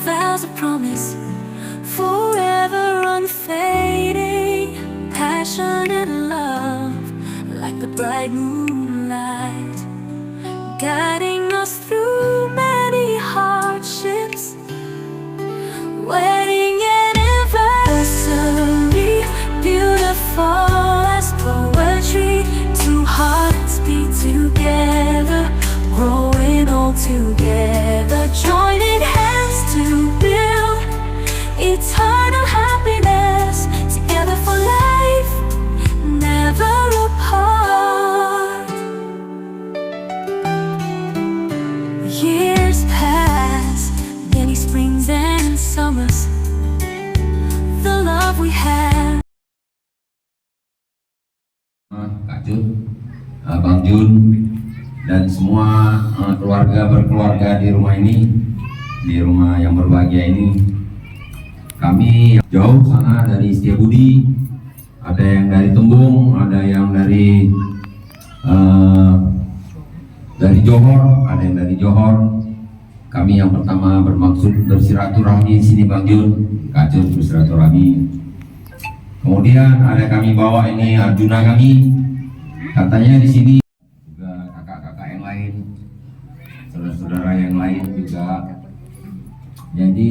vows of promise, forever unfading, passionate love, like the bright moonlight, guiding us through many hardships, wedding anniversary, beautiful as poetry. Two hearts beat together, growing old together, joining hands to build eternal happiness, together for life, never apart. Years pass, many springs and summers, the love we have. Kak Jun, Bang Jun, dan semua keluarga berkeluarga di rumah ini, di rumah yang berbahagia ini. Kami jauh sana dari Setiabudi, ada yang dari Tembung, ada yang dari Johor, ada yang dari Johor. Kami yang pertama bermaksud bersilaturahmi di sini, Bang Jun, Kak Jun bersilaturahmi. Kemudian ada kami bawa ini Arjuna kami, katanya di sini juga kakak-kakak yang lain, saudara-saudara yang lain juga. Jadi